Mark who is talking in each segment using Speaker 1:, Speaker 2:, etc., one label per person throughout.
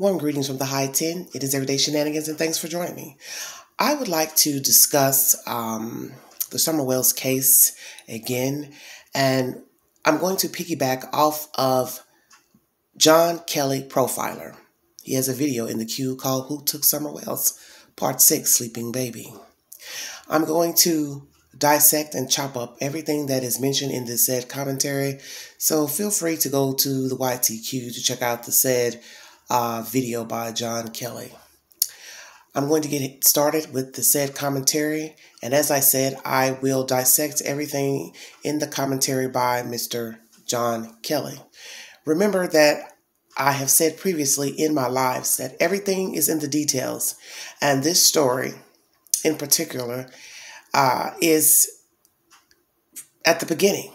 Speaker 1: Warm greetings from the High 10. It is Everyday Shenanigans, and thanks for joining me. I would like to discuss the Summer Wells case again, and I'm going to piggyback off of John Kelly Profiler. He has a video in the queue called Who Took Summer Wells? Part 6, Sleeping Baby. I'm going to dissect and chop up everything that is mentioned in this said commentary, so feel free to go to the YTQ to check out the said video by John Kelly. I'm going to get started with the said commentary, and as I said, I will dissect everything in the commentary by Mr. John Kelly. Remember that I have said previously in my lives that everything is in the details, and this story in particular is at the beginning.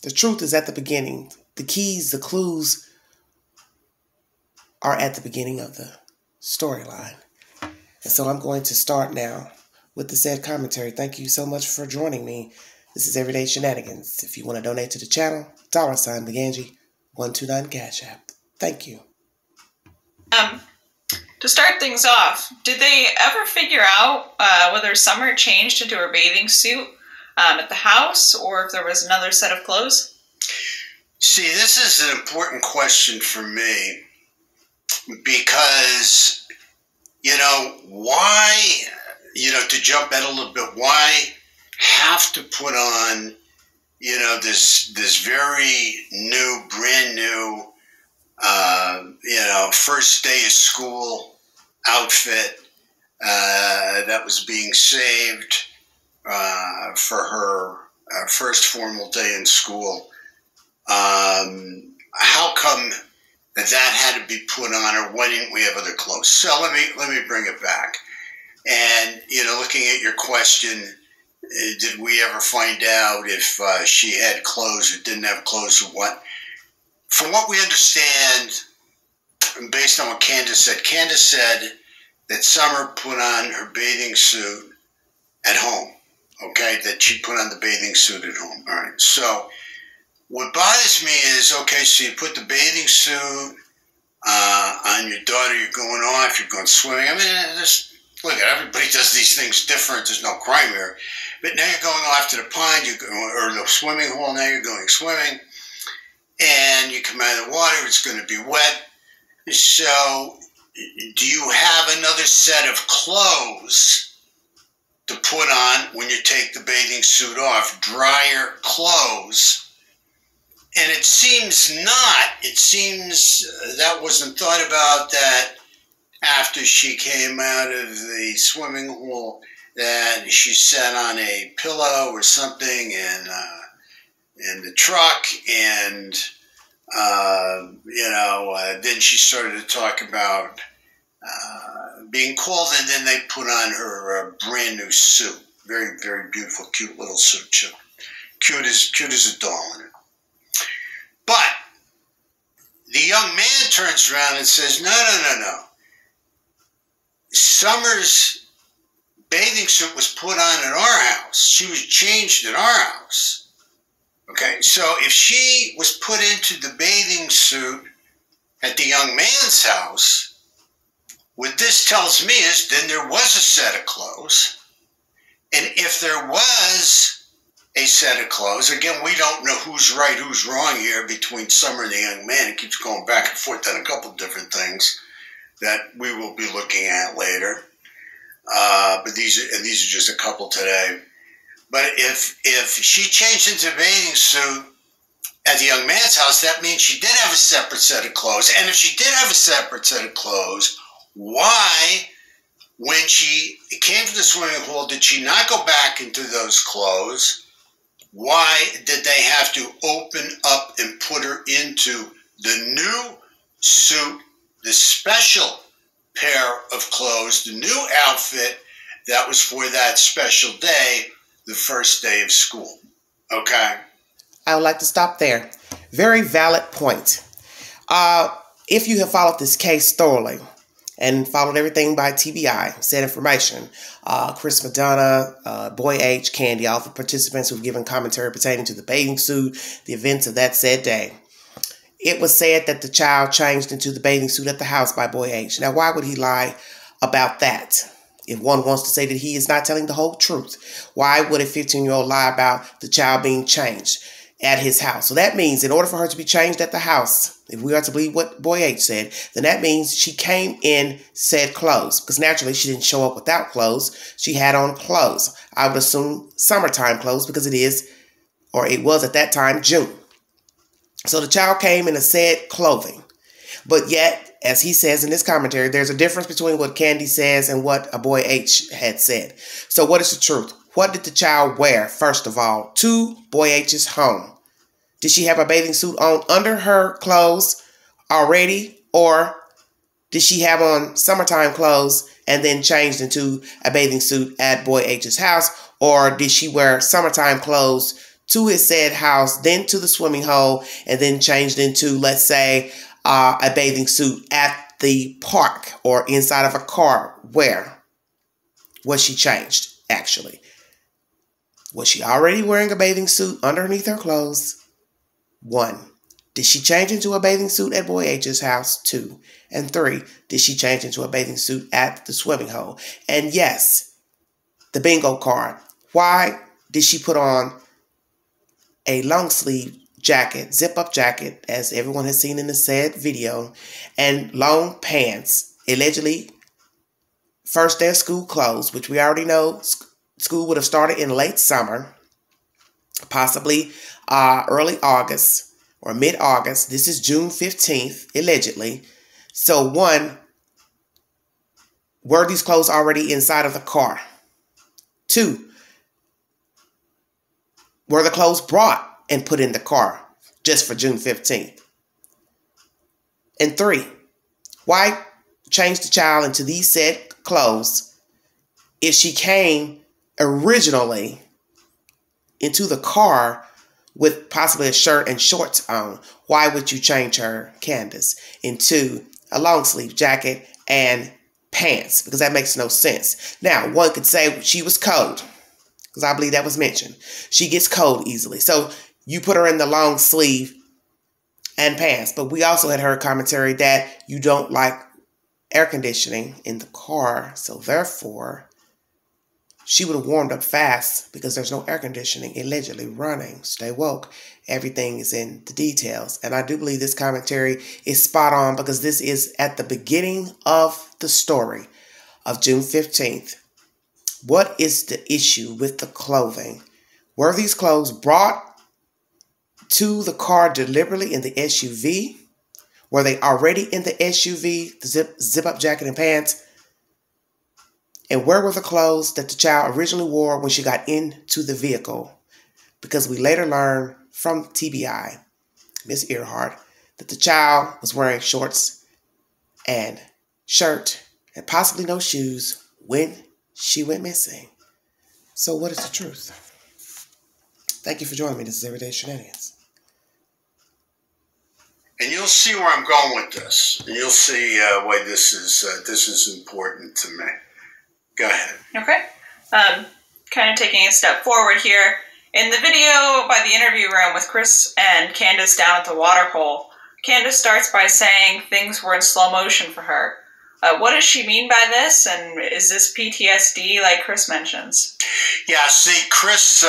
Speaker 1: The truth is at the beginning. The keys, the clues are at the beginning of the storyline. And so I'm going to start now with the said commentary. Thank you so much for joining me. This is Everyday Shenanigans. If you want to donate to the channel, $ Beganji 129 Cash App. Thank you.
Speaker 2: To start things off, did they ever figure out whether Summer changed into her bathing suit at the house, or if there was another set of clothes?
Speaker 3: See, this is an important question for me because, why, to jump ahead a little bit, why have to put on, this very new, brand new, first day of school outfit that was being saved for her first formal day in school. How come that had to be put on, or why didn't we have other clothes? So let me bring it back. And looking at your question, did we ever find out if she had clothes or didn't have clothes or what? From what we understand, based on what Candace said that Summer put on her bathing suit at home. Okay, that she put on the bathing suit at home. All right, so what bothers me is, okay, so you put the bathing suit on your daughter, you're going off, you're going swimming. I mean, look, everybody does these things different. There's no crime here. But now you're going off to the pond, or the swimming hole, now you're going swimming, and you come out of the water, it's going to be wet. So do you have another set of clothes to put on when you take the bathing suit off? Drier clothes? And it seems not. It seems that wasn't thought about, that after she came out of the swimming hole that she sat on a pillow or something in the truck, and then she started to talk about being cold, and then they put on her brand new suit. Very, very beautiful, cute little suit. Cute as a doll in it. But the young man turns around and says, no. Summer's bathing suit was put on at our house. She was changed at our house. Okay, so if she was put into the bathing suit at the young man's house, what this tells me is then there was a set of clothes. And if there was a set of clothes, again, we don't know who's right, who's wrong here between Summer and the young man. It keeps going back and forth on a couple of different things that we will be looking at later. But these are just a couple today. But if she changed into a bathing suit at the young man's house, that means she did have a separate set of clothes. And if she did have a separate set of clothes, why, when she came to the swimming pool, did she not go back into those clothes? Why did they have to open up and put her into the new suit, the special pair of clothes, the new outfit that was for that special day, the first day of school? Okay?
Speaker 1: I would like to stop there. Very valid point. If you have followed this case thoroughly and followed everything by TBI, said information, Chris Madonna, Boy H, Candy, all the participants who have given commentary pertaining to the bathing suit, the events of that said day. it was said that the child changed into the bathing suit at the house by Boy H. Now, why would he lie about that? If one wants to say that he is not telling the whole truth, why would a 15-year-old lie about the child being changed at his house? So that means in order for her to be changed at the house, if we are to believe what Boy H said, then that means she came in said clothes. Because naturally, she didn't show up without clothes. She had on clothes. I would assume summertime clothes because it is, or it was at that time, June. So the child came in a said clothing. But yet, as he says in this commentary, there's a difference between what Candy says and what a Boy H had said. So what is the truth? What did the child wear, first of all, to Boy H's home? Did she have a bathing suit on under her clothes already? Or did she have on summertime clothes and then changed into a bathing suit at Boy H's house? Or did she wear summertime clothes to his said house, then to the swimming hole, and then changed into, let's say, a bathing suit at the park or inside of a car? Where was she changed, actually? Was she already wearing a bathing suit underneath her clothes? 1. Did she change into a bathing suit at Boy H's house? 2. And 3. Did she change into a bathing suit at the swimming hole? And yes, the bingo card. Why did she put on a long sleeve jacket, zip-up jacket, as everyone has seen in the said video, and long pants, allegedly first day of school clothes, which we already know school would have started in late summer, possibly early August or mid-August. This is June 15th, allegedly. So 1, were these clothes already inside of the car? 2, were the clothes brought and put in the car just for June 15th? And 3, why change the child into these said clothes if she came originally into the car with possibly a shirt and shorts on? Why would you change her, Candace, into a long sleeve jacket and pants? Because that makes no sense. Now, one could say she was cold, because I believe that was mentioned. She gets cold easily. So you put her in the long sleeve and pants. But we also had heard commentary that you don't like air conditioning in the car. So therefore, she would have warmed up fast because there's no air conditioning allegedly running. Stay woke. Everything is in the details. And I do believe this commentary is spot on because this is at the beginning of the story of June 15th. What is the issue with the clothing? Were these clothes brought to the car deliberately in the SUV? Were they already in the SUV, the zip-up jacket and pants? And where were the clothes that the child originally wore when she got into the vehicle? Because we later learned from TBI, Miss Earhart, that the child was wearing shorts and shirt and possibly no shoes when she went missing. So what is the truth? Thank you for joining me. This is Everyday Shenanigans.
Speaker 3: And you'll see where I'm going with this. And you'll see why this is important to me. Go ahead.
Speaker 2: Okay. Kind of taking a step forward here. In the video by the interview room with Chris and Candace down at the water hole, Candace starts by saying things were in slow motion for her. What does she mean by this, and is this PTSD like Chris mentions?
Speaker 3: Yeah, see, Chris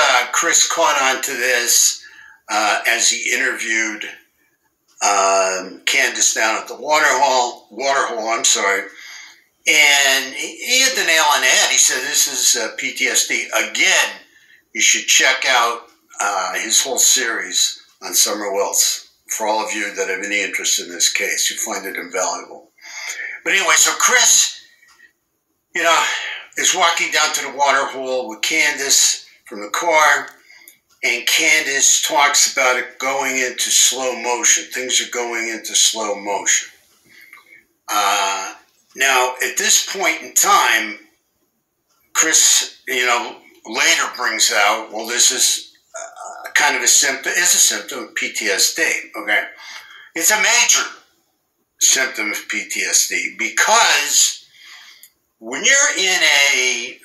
Speaker 3: caught on to this as he interviewed Candace down at the water hole, and he hit the nail on the head. He said this is PTSD. Again, you should check out his whole series on Summer Wells. For all of you that have any interest in this case, you find it invaluable. But anyway, so Chris, is walking down to the water hole with Candace from the car, and Candace talks about it going into slow motion. Things are going into slow motion. Now, at this point in time, Chris, later brings out, well, this is kind of a symptom of PTSD, okay? It's a major symptom of PTSD because when you're in a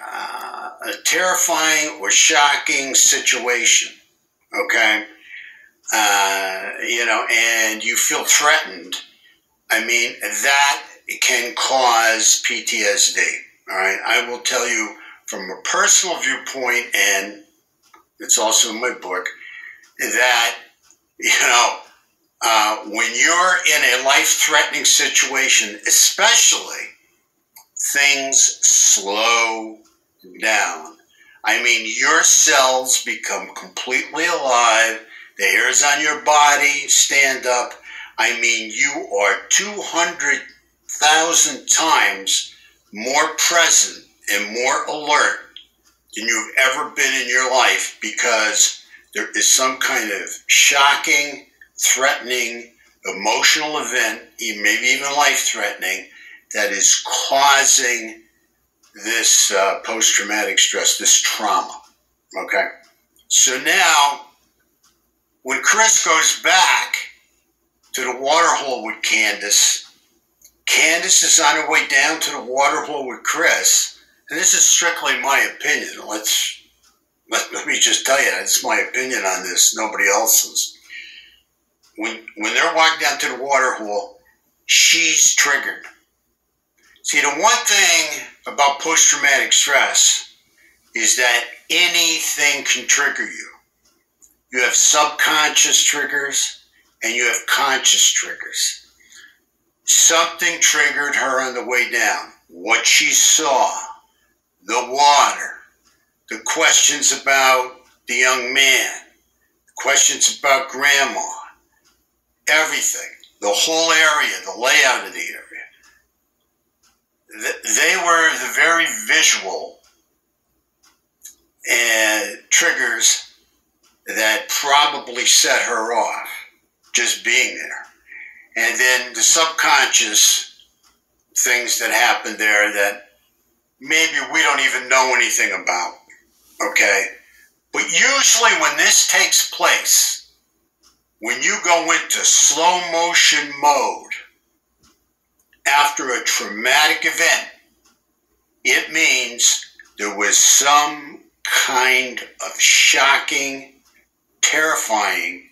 Speaker 3: terrifying or shocking situation, okay, and you feel threatened, I mean, that can cause PTSD. All right. I will tell you from a personal viewpoint, and it's also in my book, that, when you're in a life-threatening situation, especially, things slow down. I mean, your cells become completely alive. The hairs on your body stand up. I mean, you are 200,000 times more present and more alert than you've ever been in your life, because there is some kind of shocking, threatening, emotional event, maybe even life-threatening, that is causing this post-traumatic stress, this trauma. Okay? So now, when Chris goes back to the waterhole with Candace, Candace is on her way down to the waterhole with Chris, and this is strictly my opinion. Let me just tell you, it's my opinion on this, nobody else's. When they're walking down to the waterhole, she's triggered. See, the one thing about post-traumatic stress is that anything can trigger you. You have subconscious triggers and you have conscious triggers. Something triggered her on the way down. What she saw, the water, the questions about the young man, questions about grandma, everything, the whole area, the layout of the area. They were the very visual triggers that probably set her off, just being there. And then the subconscious things that happened there that maybe we don't even know anything about, okay? But usually when this takes place, when you go into slow motion mode after a traumatic event, it means there was some kind of shocking, terrifying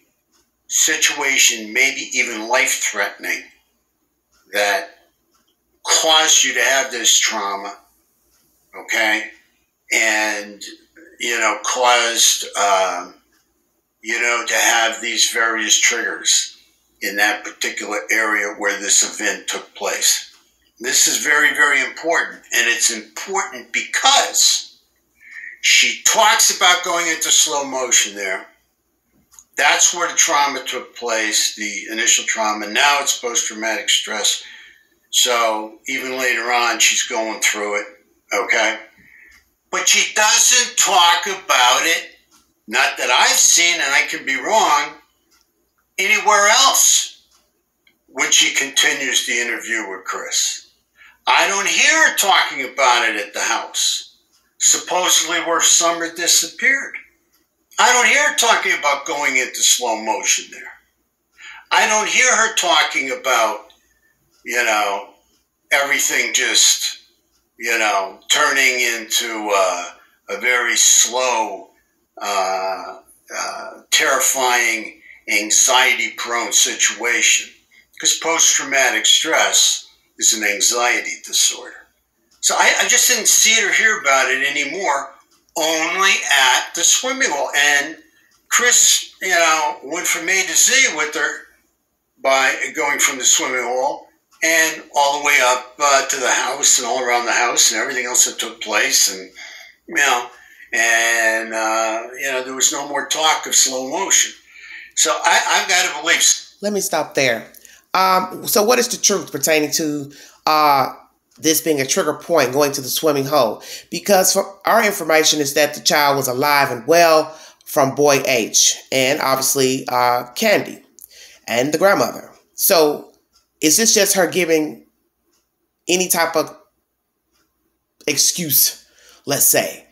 Speaker 3: situation, maybe even life-threatening, that caused you to have this trauma, okay? And, caused, to have these various triggers in that particular area where this event took place. This is very, very important. And it's important because she talks about going into slow motion there. That's where the trauma took place, the initial trauma. Now it's post-traumatic stress. So even later on, she's going through it, okay? But she doesn't talk about it, not that I've seen, and I could be wrong, anywhere else when she continues the interview with Chris. I don't hear her talking about it at the house, supposedly where Summer disappeared. I don't hear her talking about going into slow motion there. I don't hear her talking about, everything just, turning into a very slow, terrifying, anxiety-prone situation. Because post-traumatic stress is an anxiety disorder. So I just didn't see it or hear about it anymore, only at the swimming hole. And Chris, went from A to Z with her by going from the swimming hole and all the way up to the house and all around the house and everything else that took place. And, there was no more talk of slow motion. So I've got to believe.
Speaker 1: Let me stop there. So what is the truth pertaining to this being a trigger point going to the swimming hole? Because our information is that the child was alive and well from boy H and obviously Candy and the grandmother. So is this just her giving any type of excuse, let's say?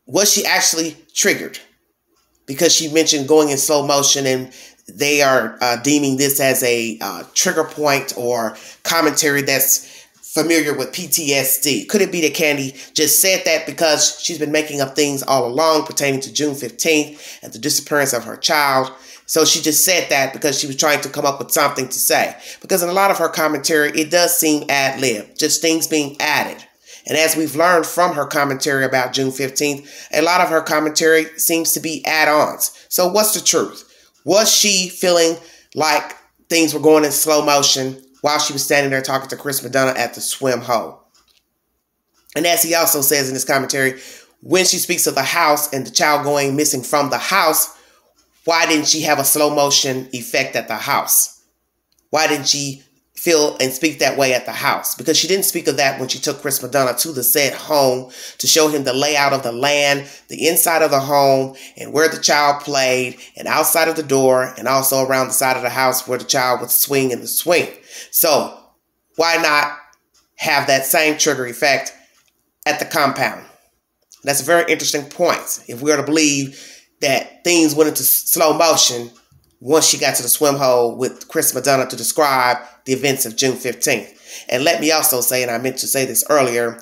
Speaker 1: Was she actually triggered? Because she mentioned going in slow motion and they are deeming this as a trigger point or commentary that's familiar with PTSD? Could it be that Kandi just said that because she's been making up things all along pertaining to June 15th and the disappearance of her child? So she just said that because she was trying to come up with something to say. Because in a lot of her commentary, it does seem ad-lib, just things being added. And as we've learned from her commentary about June 15th, a lot of her commentary seems to be add-ons. So what's the truth? Was she feeling like things were going in slow motion while she was standing there talking to Chris Madonna at the swim hole? And as he also says in his commentary, when she speaks of the house and the child going missing from the house, why didn't she have a slow motion effect at the house? Why didn't she feel and speak that way at the house? Because she didn't speak of that when she took Chris Madonna to the said home to show him the layout of the land, the inside of the home, and where the child played, and outside of the door, and also around the side of the house where the child would swing in the swing. So why not have that same trigger effect at the compound? That's a very interesting point. If we are to believe that things went into slow motion once she got to the swim hole with Chris Madonna to describe the events of June 15th. And let me also say, and I meant to say this earlier,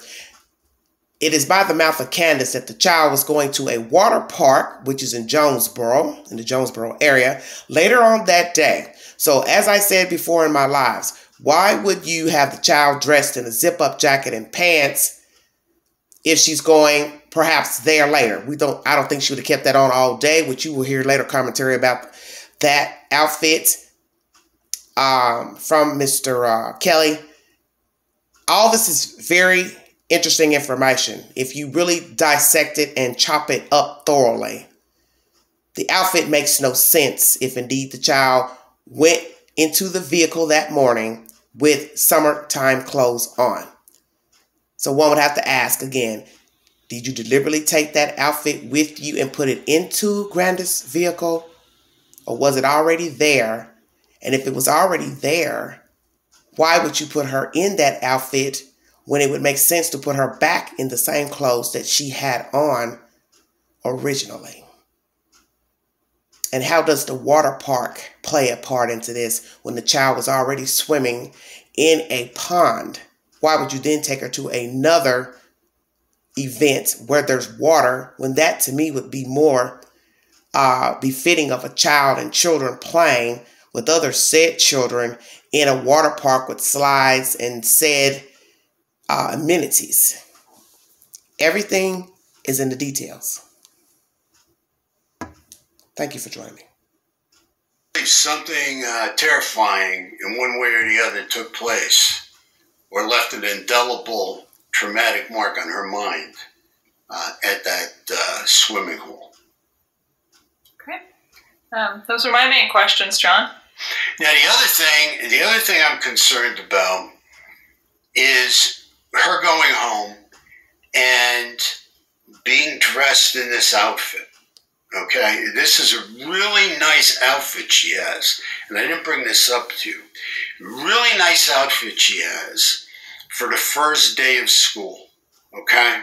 Speaker 1: it is by the mouth of Candace that the child was going to a water park, which is in Jonesboro, in the Jonesboro area, later on that day. So as I said before in my lives, why would you have the child dressed in a zip-up jacket and pants if she's going perhaps there later? I don't think she would have kept that on all day, which you will hear later commentary about that outfit from Mr. Kelly. All this is very interesting information if you really dissect it and chop it up thoroughly. The outfit makes no sense if indeed the child went into the vehicle that morning with summertime clothes on. So one would have to ask again, did you deliberately take that outfit with you and put it into Granda's vehicle? Or was it already there? And if it was already there, why would you put her in that outfit when it would make sense to put her back in the same clothes that she had on originally? And how does the water park play a part into this when the child was already swimming in a pond? Why would you then take her to another event where there's water when that to me would be more befitting of a child and children playing with other said children in a water park with slides and said amenities? Everything is in the details. Thank you for joining me.
Speaker 3: Something terrifying in one way or the other took place or left an indelible traumatic mark on her mind at that swimming hole.
Speaker 2: Okay. Those are my main questions, John.
Speaker 3: Now, the other thing I'm concerned about is her going home and being dressed in this outfit. Okay, this is a really nice outfit she has, and I didn't bring this up to you. Really nice outfit she has for the first day of school. Okay,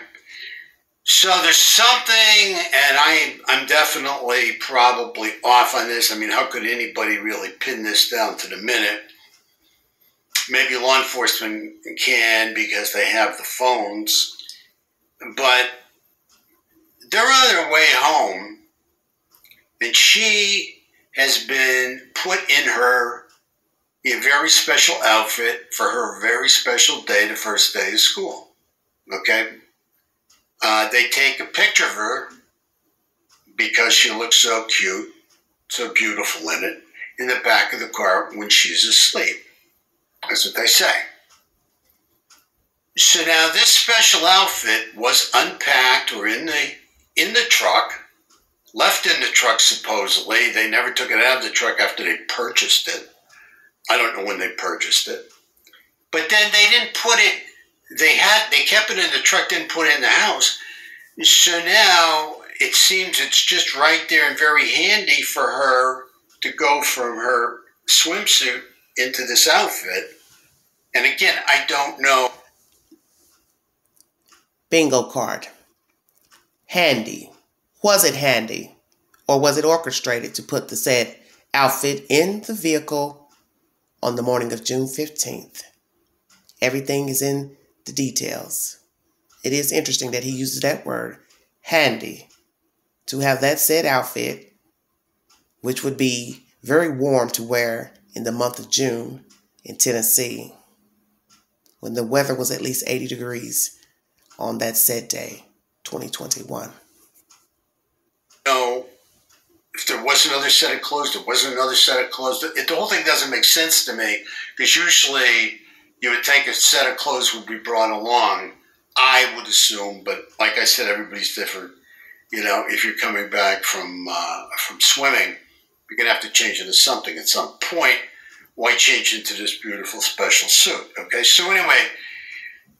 Speaker 3: so there's something, and I'm definitely probably off on this. I mean, how could anybody really pin this down to the minute? Maybe law enforcement can because they have the phones, but they're on their way home. And she has been put in her a very special outfit for her very special day, the first day of school. Okay? They take a picture of her because she looks so cute, so beautiful in the back of the car when she's asleep. That's what they say. So now this special outfit was unpacked or in the truck. Left in the truck, supposedly. They never took it out of the truck after they purchased it. I don't know when they purchased it. But then they didn't put it, they kept it in the truck, didn't put it in the house. So now it seems it's just right there and very handy for her to go from her swimsuit into this outfit. And again, I don't know.
Speaker 1: Bingo card. Handy. Was it handy, or was it orchestrated to put the said outfit in the vehicle on the morning of June 15th? Everything is in the details. It is interesting that he uses that word, handy, to have that said outfit, which would be very warm to wear in the month of June in Tennessee, when the weather was at least 80 degrees on that said day, 2021.
Speaker 3: No, if there was another set of clothes, there wasn't another set of clothes. The whole thing doesn't make sense to me, because usually you would think a set of clothes would be brought along, I would assume, but like I said, everybody's different. You know, if you're coming back from swimming, you're going to have to change into something at some point. Why change into this beautiful special suit? Okay, so anyway,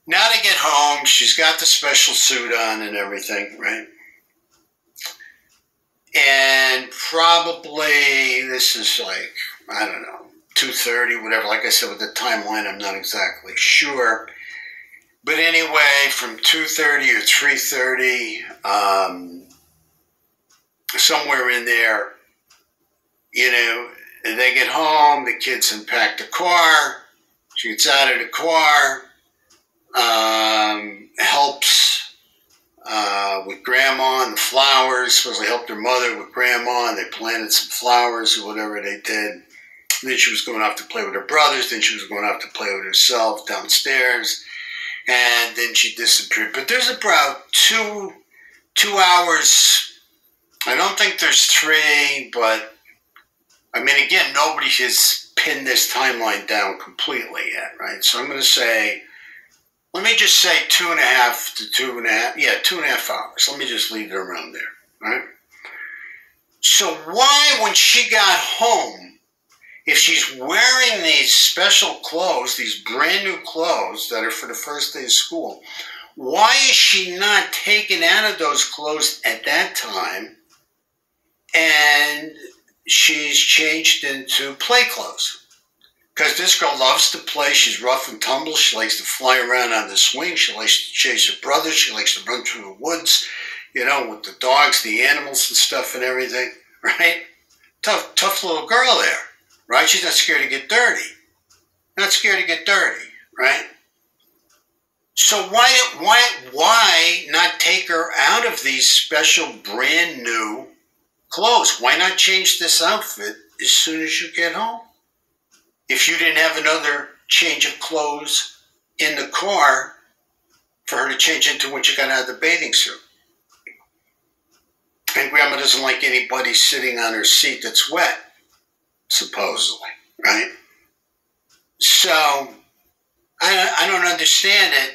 Speaker 3: now they get home. She's got the special suit on and everything, right? And probably this is like, I don't know, 2:30, whatever. Like I said, with the timeline, I'm not exactly sure. But anyway, from 2:30 or 3:30, somewhere in there, you know, they get home, the kids unpack the car, she gets out of the car, helps with grandma and the flowers, supposedly helped her mother with grandma, and they planted some flowers or whatever they did. And then she was going off to play with her brothers, then she was going off to play with herself downstairs, and then she disappeared. But there's about two hours. I don't think there's 3, but I mean, again, nobody has pinned this timeline down completely yet, right? So I'm going to say, let me just say 2.5 to 2.5 hours. Let me just leave it around there, right? So why, when she got home, if she's wearing these special clothes, these brand new clothes that are for the first day of school, why is she not taken out of those clothes at that time and she's changed into play clothes? Because this girl loves to play. She's rough and tumble. She likes to fly around on the swing. She likes to chase her brothers. She likes to run through the woods, you know, with the dogs, the animals and stuff and everything, right? Tough little girl there, right? She's not scared to get dirty. Not scared to get dirty, right? So why not take her out of these special brand new clothes? Why not change this outfit as soon as you get home? If you didn't have another change of clothes in the car for her to change into when she got out of the bathing suit. And grandma doesn't like anybody sitting on her seat that's wet, supposedly, right? So I don't understand it,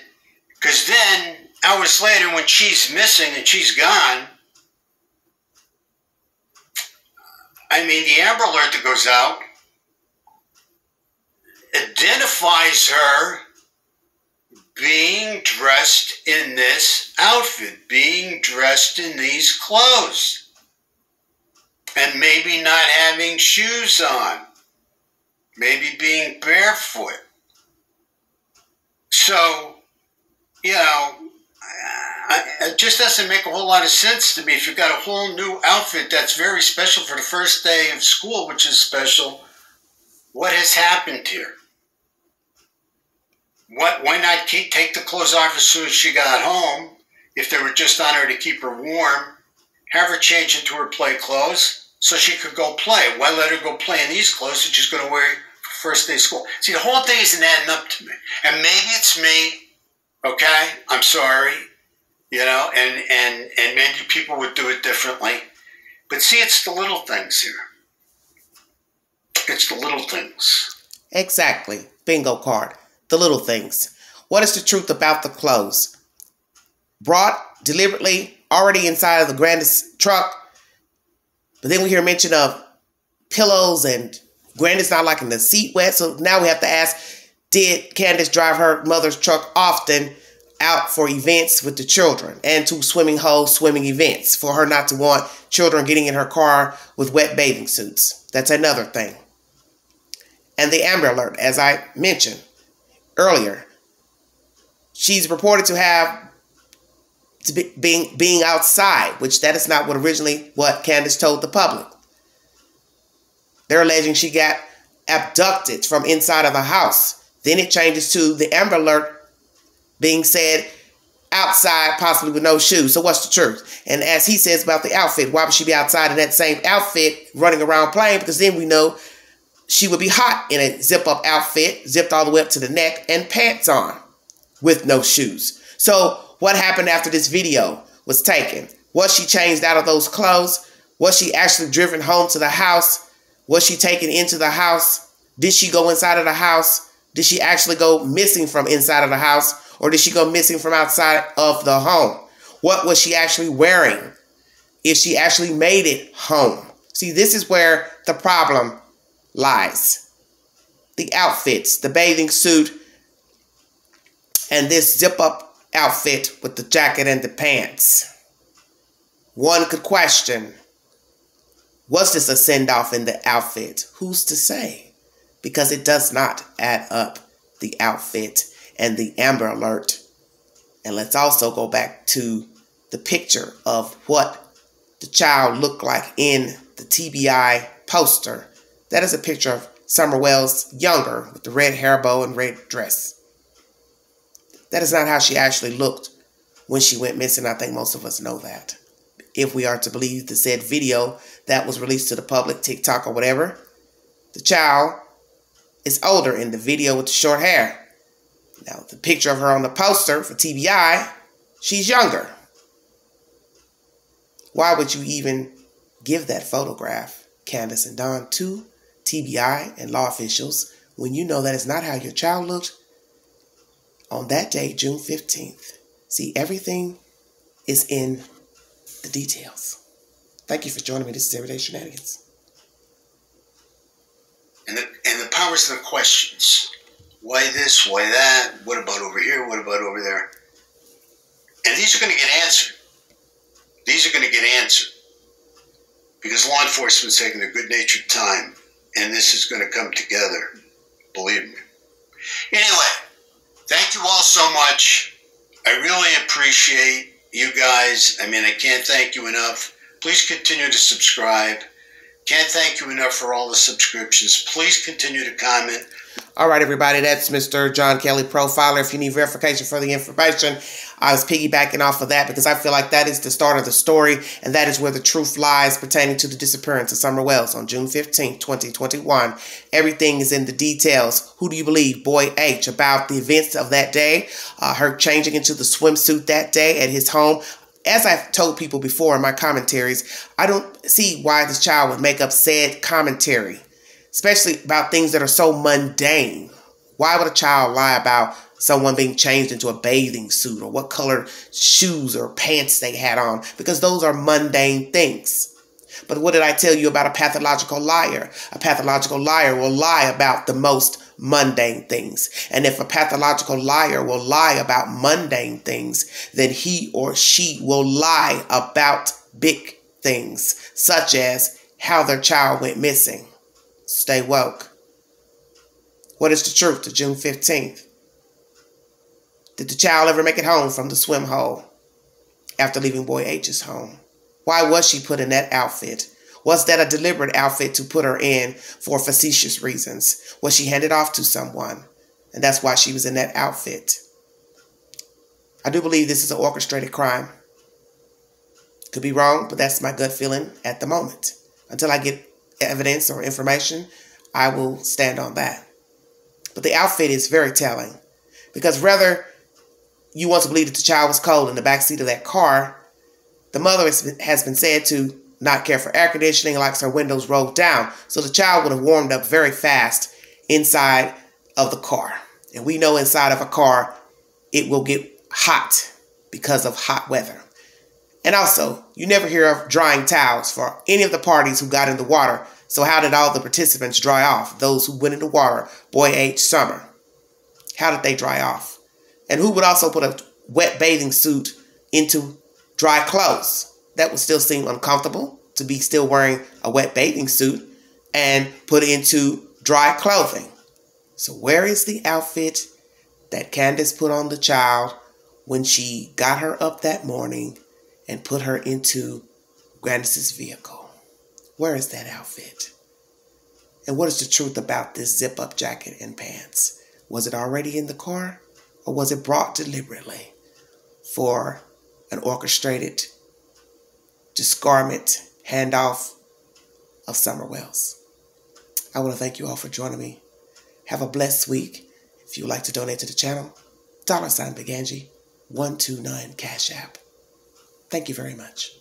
Speaker 3: because then hours later when she's missing and she's gone, I mean, the Amber Alert that goes out identifies her being dressed in this outfit, being dressed in these clothes, and maybe not having shoes on, maybe being barefoot. So, you know, it just doesn't make a whole lot of sense to me. If you've got a whole new outfit that's very special for the first day of school, which is special, what has happened here? Why not take the clothes off as soon as she got home, if they were just on her to keep her warm, have her change into her play clothes so she could go play? Why let her go play in these clothes that she's going to wear for first day of school? See, the whole thing isn't adding up to me. And maybe it's me, okay? I'm sorry, you know, and maybe people would do it differently. But see, it's the little things here. It's the little things.
Speaker 1: Exactly. Bingo card. The little things. What is the truth about the clothes? Brought deliberately, already inside of the Grandis truck. But then we hear mention of pillows and Grandis not liking the seat wet. So now we have to ask, did Candace drive her mother's truck often out for events with the children and to swimming events for her not to want children getting in her car with wet bathing suits? That's another thing. And the Amber Alert, as I mentioned earlier, she's reported to have being outside, which that is not what Candace told the public. They're alleging she got abducted from inside of a house Then it changes to the Amber Alert being said outside, possibly with no shoes. So what's the truth? And as he says about the outfit, why would she be outside in that same outfit running around playing? Because then we know she would be hot in a zip-up outfit, zipped all the way up to the neck, and pants on with no shoes. So what happened after this video was taken? Was she changed out of those clothes? Was she actually driven home to the house? Was she taken into the house? Did she go inside of the house? Did she actually go missing from inside of the house? Or did she go missing from outside of the home? What was she actually wearing? If she actually made it home? See, this is where the problem lies. The outfits, the bathing suit, and this zip-up outfit with the jacket and the pants. One could question, was this a send-off in the outfit? Who's to say? Because it does not add up, the outfit and the Amber Alert. And let's also go back to the picture of what the child looked like in the TBI poster. That is a picture of Summer Wells younger with the red hair bow and red dress. That is not how she actually looked when she went missing. I think most of us know that. If we are to believe the said video that was released to the public, TikTok or whatever, the child is older in the video with the short hair. Now, the picture of her on the poster for TBI, she's younger. Why would you even give that photograph, Candace and Don, to TBI and law officials when you know that is not how your child looked on that day, June 15th? See, everything is in the details. Thank you for joining me. This is Everyday Shenanigans.
Speaker 3: And the powers of the questions. Why this? Why that? What about over here? What about over there? And these are going to get answered. These are going to get answered. Because law enforcement's taking a good-natured time. And this is going to come together. Believe me. Anyway, thank you all so much. I really appreciate you guys. I mean, I can't thank you enough. Please continue to subscribe. Can't thank you enough for all the subscriptions. Please continue to comment.
Speaker 1: All right, everybody, that's Mr. John Kelly Profiler. If you need verification for the information, I was piggybacking off of that because I feel like that is the start of the story, and that is where the truth lies pertaining to the disappearance of Summer Wells on June 15, 2021. Everything is in the details. Who do you believe? Boy H, about the events of that day, her changing into the swimsuit that day at his home. As I've told people before in my commentaries, I don't see why this child would make up said commentary, especially about things that are so mundane. Why would a child lie about someone being changed into a bathing suit or what color shoes or pants they had on? Because those are mundane things. But what did I tell you about a pathological liar? A pathological liar will lie about the most mundane things. And if a pathological liar will lie about mundane things, then he or she will lie about big things, such as how their child went missing. Stay woke. What is the truth to June 15th? Did the child ever make it home from the swim hole after leaving Boy H's home? Why was she put in that outfit? Was that a deliberate outfit to put her in for facetious reasons? Was she handed off to someone? And that's why she was in that outfit. I do believe this is an orchestrated crime. Could be wrong, but that's my gut feeling at the moment. Until I get evidence or information, I will stand on that. But the outfit is very telling. Because whether you want to believe that the child was cold in the backseat of that car, the mother has been said to not care for air conditioning, likes her windows rolled down. So the child would have warmed up very fast inside of the car. And we know inside of a car, it will get hot because of hot weather. And also, you never hear of drying towels for any of the parties who got in the water. So how did all the participants dry off? Those who went in the water, Boy H, Summer. How did they dry off? And who would also put a wet bathing suit into dry clothes? That would still seem uncomfortable to be still wearing a wet bathing suit and put into dry clothing. So where is the outfit that Candace put on the child when she got her up that morning and put her into Candace's vehicle? Where is that outfit? And what is the truth about this zip-up jacket and pants? Was it already in the car, or was it brought deliberately for an orchestrated discarment handoff of Summer Wells? I want to thank you all for joining me. Have a blessed week. If you would like to donate to the channel, $Big Angie 129 Cash App. Thank you very much.